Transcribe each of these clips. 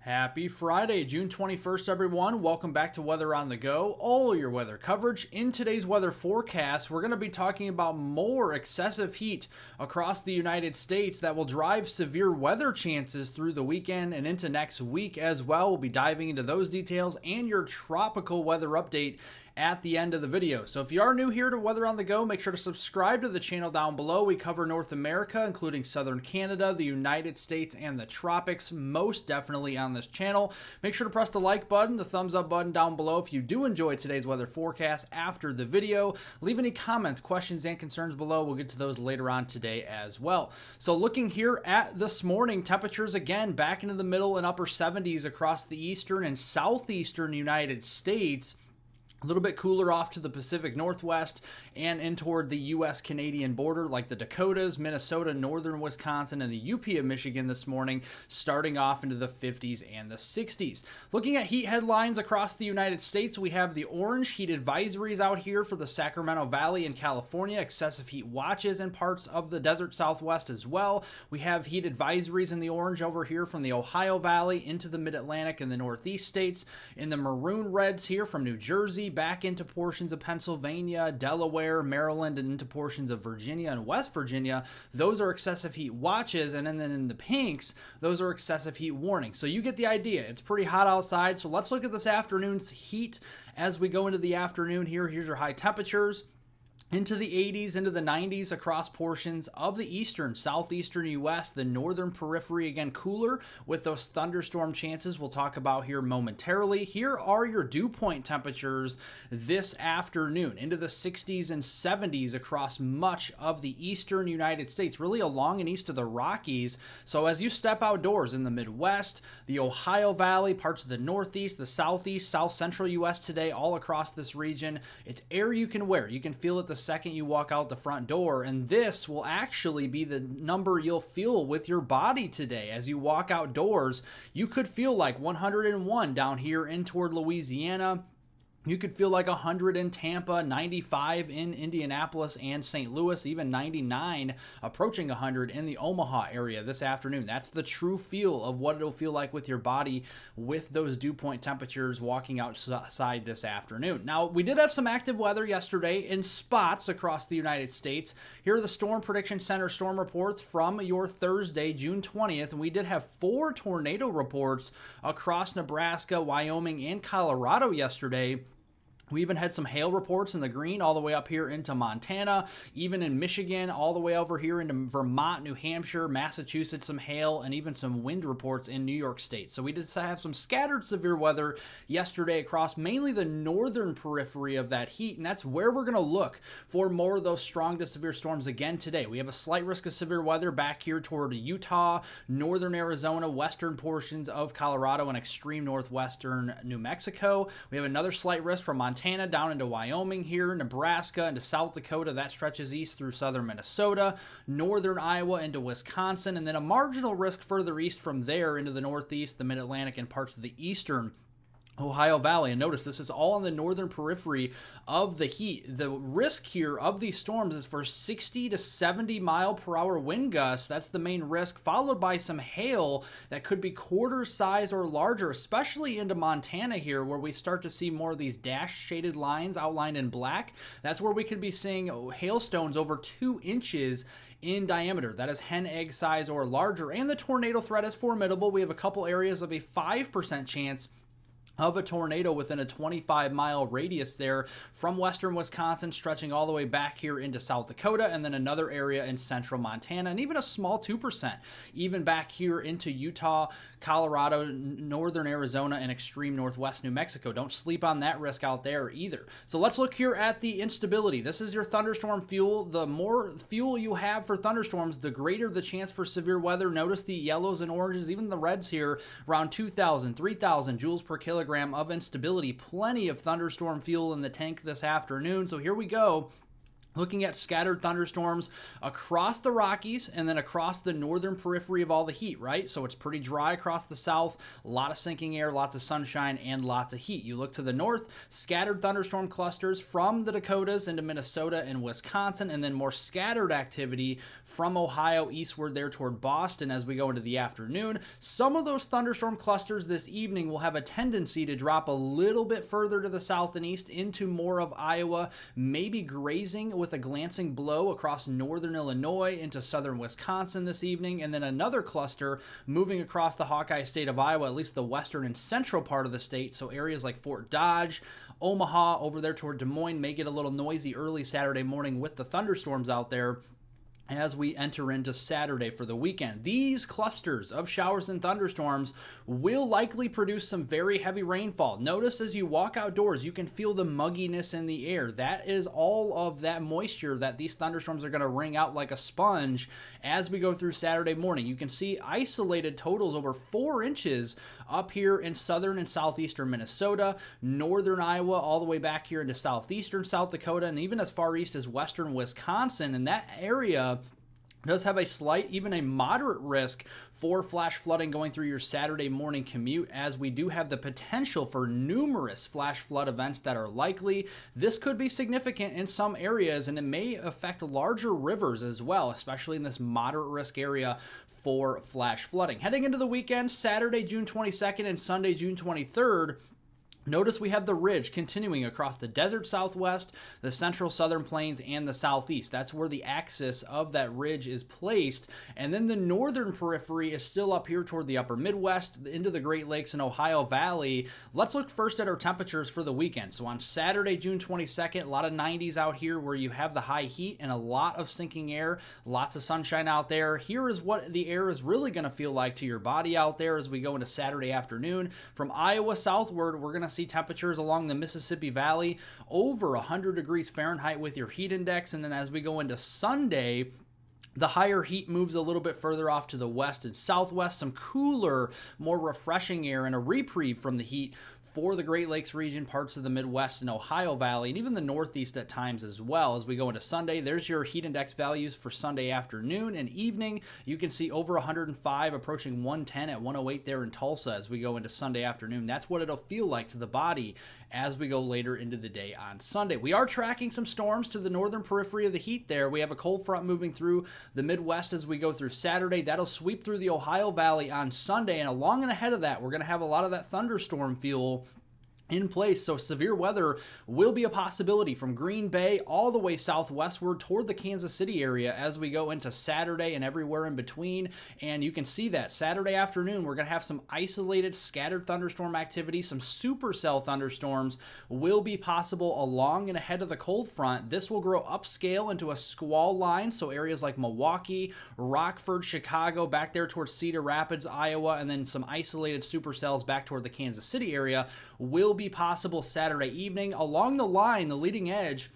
Happy Friday, June 21st, everyone. Welcome back to Weather on the Go, all your weather coverage. In today's weather forecast, we're going to be talking about more excessive heat across the United States that will drive severe weather chances through the weekend and into next week as well. We'll be diving into those details and your tropical weather update at the end of the video. So if you are new here to Weather on the Go, make sure to subscribe to the channel down below. We cover North America, including southern Canada, the United States, and the tropics, most definitely on this channel. Make sure to press the like button, the thumbs up button down below if you do enjoy today's weather forecast after the video. Leave any comments, questions, and concerns below. We'll get to those later on today as well. So looking here at this morning, temperatures again back into the middle and upper 70s across the eastern and southeastern United States. A little bit cooler off to the Pacific Northwest and in toward the U.S.-Canadian border like the Dakotas, Minnesota, northern Wisconsin, and the UP of Michigan this morning, starting off into the 50s and the 60s. Looking at heat headlines across the United States, we have the orange heat advisories out here for the Sacramento Valley in California, excessive heat watches in parts of the desert Southwest as well. We have heat advisories in the orange over here from the Ohio Valley into the Mid-Atlantic and the Northeast states. In the maroon reds here from New Jersey, back into portions of Pennsylvania, Delaware, Maryland, and into portions of Virginia and West Virginia. Those are excessive heat watches, and then in the pinks, those are excessive heat warnings. So you get the idea. It's pretty hot outside, so let's look at this afternoon's heat as we go into the afternoon here. Here's your high temperatures. Into the 80s, into the 90s across portions of the eastern, southeastern U.S., the northern periphery, again, cooler with those thunderstorm chances we'll talk about here momentarily. Here are your dew point temperatures this afternoon, into the 60s and 70s across much of the eastern United States, really along and east of the Rockies. So as you step outdoors in the Midwest, the Ohio Valley, parts of the Northeast, the Southeast, South Central U.S. today, all across this region, it's air you can wear. You can feel it the second you walk out the front door, and this will actually be the number you'll feel with your body today. As you walk outdoors, you could feel like 101 down here in toward Louisiana. You could feel like 100 in Tampa, 95 in Indianapolis and St. Louis, even 99, approaching 100 in the Omaha area this afternoon. That's the true feel of what it'll feel like with your body with those dew point temperatures walking outside this afternoon. Now, we did have some active weather yesterday in spots across the United States. Here are the Storm Prediction Center storm reports from your Thursday, June 20th, and we did have 4 tornado reports across Nebraska, Wyoming, and Colorado yesterday. We even had some hail reports in the green all the way up here into Montana, even in Michigan, all the way over here into Vermont, New Hampshire, Massachusetts, some hail, and even some wind reports in New York State. So we did have some scattered severe weather yesterday across mainly the northern periphery of that heat, and that's where we're going to look for more of those strong to severe storms again today. We have a slight risk of severe weather back here toward Utah, northern Arizona, western portions of Colorado, and extreme northwestern New Mexico. We have another slight risk from Montana down into Wyoming here, Nebraska into South Dakota, that stretches east through southern Minnesota, northern Iowa into Wisconsin, and then a marginal risk further east from there into the Northeast, the Mid-Atlantic, and parts of the eastern Ohio Valley. And notice this is all on the northern periphery of the heat. The risk here of these storms is for 60 to 70 mile per hour wind gusts. That's the main risk, followed by some hail that could be quarter size or larger, especially into Montana here, where we start to see more of these dashed shaded lines outlined in black. That's where we could be seeing hailstones over 2 inches in diameter. That is hen egg size or larger. And the tornado threat is formidable. We have a couple areas of a 5% chance of a tornado within a 25-mile radius there from western Wisconsin, stretching all the way back here into South Dakota, and then another area in central Montana, and even a small 2% even back here into Utah, Colorado, northern Arizona, and extreme northwest New Mexico. Don't sleep on that risk out there either. So let's look here at the instability. This is your thunderstorm fuel. The more fuel you have for thunderstorms, the greater the chance for severe weather. Notice the yellows and oranges, even the reds here, around 2,000, 3,000 joules per kilogram of instability. Plenty of thunderstorm fuel in the tank this afternoon. So here we go. Looking at scattered thunderstorms across the Rockies and then across the northern periphery of all the heat, right? So it's pretty dry across the south, a lot of sinking air, lots of sunshine, and lots of heat. You look to the north, scattered thunderstorm clusters from the Dakotas into Minnesota and Wisconsin, and then more scattered activity from Ohio eastward there toward Boston as we go into the afternoon. Some of those thunderstorm clusters this evening will have a tendency to drop a little bit further to the south and east into more of Iowa, maybe grazing with a glancing blow across northern Illinois into southern Wisconsin this evening, and then another cluster moving across the Hawkeye state of Iowa, at least the western and central part of the state, so areas like Fort Dodge, Omaha, over there toward Des Moines may get a little noisy early Saturday morning with the thunderstorms out there as we enter into Saturday for the weekend. These clusters of showers and thunderstorms will likely produce some very heavy rainfall. Notice as you walk outdoors, you can feel the mugginess in the air. That is all of that moisture that these thunderstorms are going to wring out like a sponge as we go through Saturday morning. You can see isolated totals over 4 inches up here in southern and southeastern Minnesota, northern Iowa, all the way back here into southeastern South Dakota, and even as far east as western Wisconsin. And that area does have a slight, even a moderate risk for flash flooding going through your Saturday morning commute, as we do have the potential for numerous flash flood events that are likely. This could be significant in some areas, and it may affect larger rivers as well, especially in this moderate risk area for flash flooding. Heading into the weekend, Saturday, June 22nd and Sunday, June 23rd, notice we have the ridge continuing across the desert southwest, the central southern plains, and the southeast. That's where the axis of that ridge is placed. And then the northern periphery is still up here toward the upper Midwest, into the Great Lakes and Ohio Valley. Let's look first at our temperatures for the weekend. So on Saturday, June 22nd, a lot of 90s out here where you have the high heat and a lot of sinking air, lots of sunshine out there. Here is what the air is really going to feel like to your body out there as we go into Saturday afternoon. From Iowa southward, we're going to see temperatures along the Mississippi Valley over 100 degrees Fahrenheit with your heat index. And then as we go into Sunday, the higher heat moves a little bit further off to the west and southwest, some cooler, more refreshing air and a reprieve from the heat for the Great Lakes region, parts of the Midwest and Ohio Valley, and even the Northeast at times as well. As we go into Sunday, there's your heat index values for Sunday afternoon and evening. You can see over 105, approaching 110 at 108 there in Tulsa as we go into Sunday afternoon. That's what it'll feel like to the body as we go later into the day on Sunday. We are tracking some storms to the northern periphery of the heat there. We have a cold front moving through the Midwest as we go through Saturday. That'll sweep through the Ohio Valley on Sunday, and along and ahead of that, we're going to have a lot of that thunderstorm fuel in place. So severe weather will be a possibility from Green Bay all the way southwestward toward the Kansas City area as we go into Saturday and everywhere in between. And you can see that Saturday afternoon, we're going to have some isolated scattered thunderstorm activity. Some supercell thunderstorms will be possible along and ahead of the cold front. This will grow upscale into a squall line. So areas like Milwaukee, Rockford, Chicago, back there towards Cedar Rapids, Iowa, and then some isolated supercells back toward the Kansas City area will be possible Saturday evening. Along the line, the leading edge,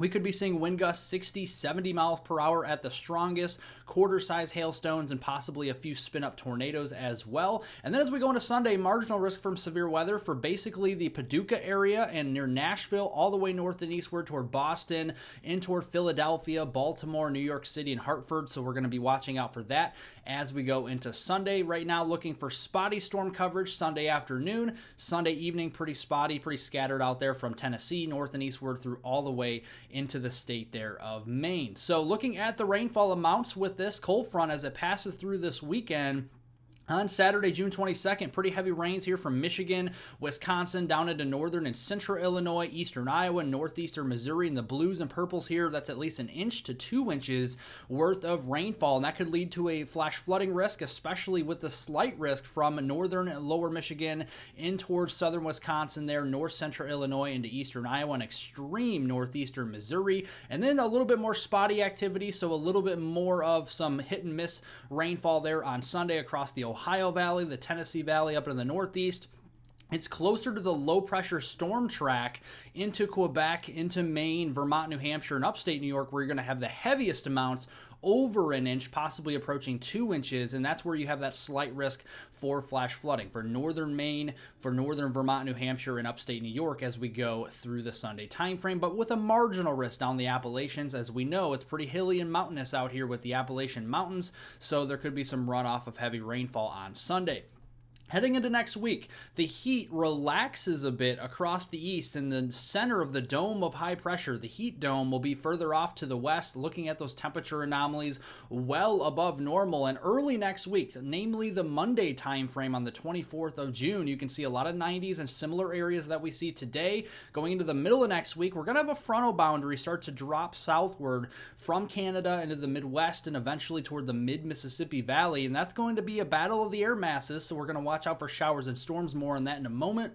we could be seeing wind gusts 60, 70 miles per hour at the strongest, quarter-size hailstones, and possibly a few spin-up tornadoes as well. And then as we go into Sunday, marginal risk from severe weather for basically the Paducah area and near Nashville, all the way north and eastward toward Boston, in toward Philadelphia, Baltimore, New York City, and Hartford. So we're going to be watching out for that as we go into Sunday. Right now, looking for spotty storm coverage Sunday afternoon. Sunday evening, pretty spotty, pretty scattered out there from Tennessee, north and eastward through all the way into the state there of Maine. So looking at the rainfall amounts with this cold front as it passes through this weekend, on Saturday, June 22nd, pretty heavy rains here from Michigan, Wisconsin, down into northern and central Illinois, eastern Iowa, northeastern Missouri, and the blues and purples here. That's at least 1 inch to 2 inches worth of rainfall, and that could lead to a flash flooding risk, especially with the slight risk from northern and lower Michigan in towards southern Wisconsin there, north central Illinois into eastern Iowa, and extreme northeastern Missouri. And then a little bit more spotty activity, so a little bit more of some hit and miss rainfall there on Sunday across the Ohio Valley, the Tennessee Valley up in the northeast. It's closer to the low-pressure storm track into Quebec, into Maine, Vermont, New Hampshire, and upstate New York, where you're going to have the heaviest amounts over an inch, possibly approaching 2 inches, and that's where you have that slight risk for flash flooding for northern Maine, for northern Vermont, New Hampshire, and upstate New York as we go through the Sunday timeframe, but with a marginal risk down the Appalachians. As we know, it's pretty hilly and mountainous out here with the Appalachian Mountains, so there could be some runoff of heavy rainfall on Sunday. Heading into next week, the heat relaxes a bit across the east. In the center of the dome of high pressure, the heat dome will be further off to the west, looking at those temperature anomalies well above normal. And early next week, namely the Monday time frame on the 24th of June, you can see a lot of 90s and similar areas that we see today. Going into the middle of next week, we're going to have a frontal boundary start to drop southward from Canada into the Midwest and eventually toward the mid-Mississippi Valley. And that's going to be a battle of the air masses, so we're going to watch out for showers and storms. More on that in a moment.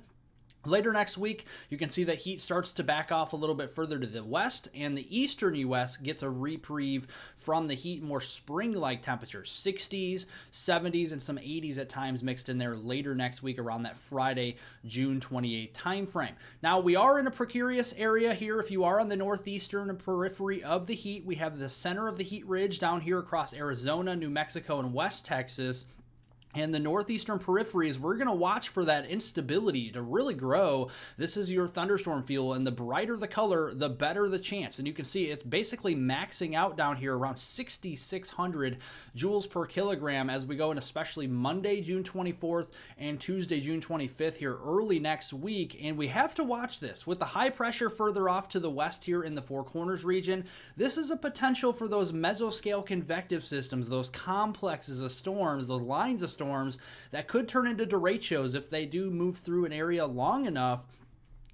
Later next week, you can see that heat starts to back off a little bit further to the west, and the eastern U.S. gets a reprieve from the heat, more spring-like temperatures, 60s, 70s, and some 80s at times mixed in there later next week around that Friday, June 28th time frame. Now, we are in a precarious area here. If you are on the northeastern periphery of the heat, we have the center of the heat ridge down here across Arizona, New Mexico, and West Texas. And the northeastern peripheries, we're going to watch for that instability to really grow. This is your thunderstorm fuel, and the brighter the color, the better the chance. And you can see it's basically maxing out down here around 6,600 joules per kilogram as we go in, especially Monday, June 24th and Tuesday, June 25th here early next week. And we have to watch this. With the high pressure further off to the west here in the Four Corners region, this is a potential for those mesoscale convective systems, those complexes of storms, those lines of storms that could turn into derechos if they do move through an area long enough.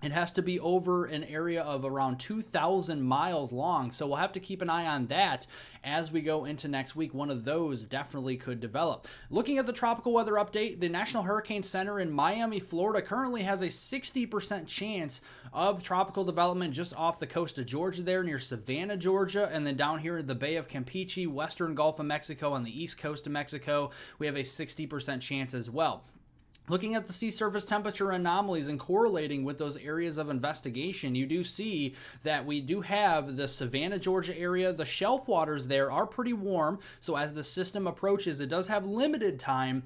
It has to be over an area of around 2,000 miles long, so we'll have to keep an eye on that as we go into next week. One of those definitely could develop. Looking at the tropical weather update, the National Hurricane Center in Miami, Florida currently has a 60% chance of tropical development just off the coast of Georgia there near Savannah, Georgia, and then down here in the Bay of Campeche, western Gulf of Mexico on the east coast of Mexico, we have a 60% chance as well. Looking at the sea surface temperature anomalies and correlating with those areas of investigation, you do see that we do have the Savannah, Georgia area. The shelf waters there are pretty warm, so as the system approaches, it does have limited time,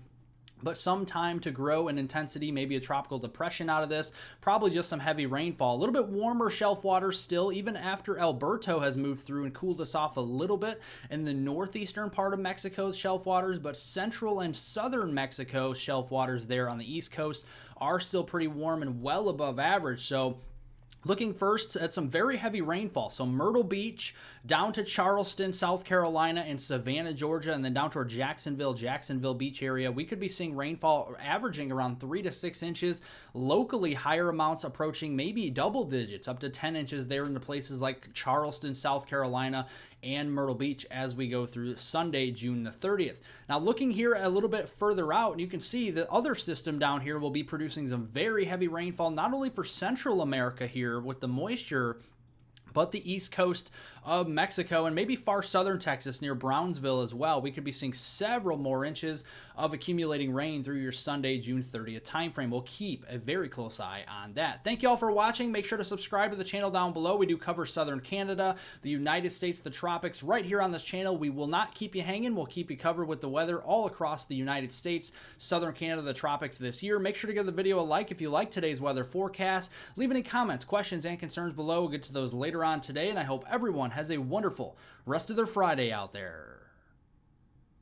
but some time to grow in intensity, maybe a tropical depression out of this, probably just some heavy rainfall. A little bit warmer shelf water still, even after Alberto has moved through and cooled us off a little bit in the northeastern part of Mexico's shelf waters, but central and southern Mexico shelf waters there on the east coast are still pretty warm and well above average. So looking first at some very heavy rainfall. So Myrtle Beach down to Charleston, South Carolina, and Savannah, Georgia, and then down toward Jacksonville Beach area. We could be seeing rainfall averaging around 3 to 6 inches. Locally, higher amounts approaching maybe double digits, up to 10 inches there in the places like Charleston, South Carolina, and Myrtle Beach as we go through Sunday, June the 30th. Now looking here a little bit further out, and you can see the other system down here will be producing some very heavy rainfall, not only for Central America here with the moisture, but the east coast of Mexico and maybe far southern Texas near Brownsville as well. We could be seeing several more inches of accumulating rain through your Sunday, June 30th timeframe. We'll keep a very close eye on that. Thank you all for watching. Make sure to subscribe to the channel down below. We do cover southern Canada, the United States, the tropics right here on this channel. We will not keep you hanging. We'll keep you covered with the weather all across the United States, southern Canada, the tropics this year. Make sure to give the video a like if you like today's weather forecast. Leave any comments, questions, and concerns below. We'll get to those later on today, and I hope everyone has a wonderful rest of their Friday out there.